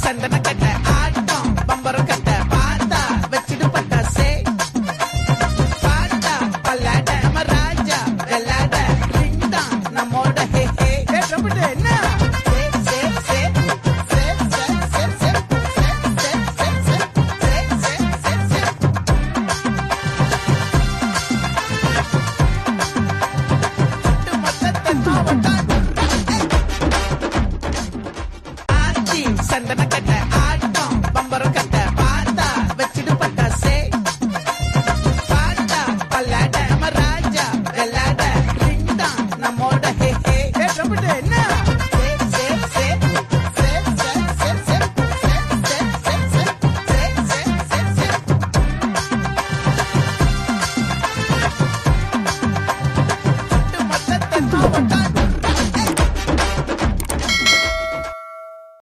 சந்தன கட்ட ஆட்டம் பம்பரம் கட்ட பார்த்தா வச்சிடு பட்டாசே பாட்டா பல்லாட நம்ம ராஜா வெள்ளாட ரிங் தான் நம்மோட ஹே ஹே என்ன சந்தன கட்ட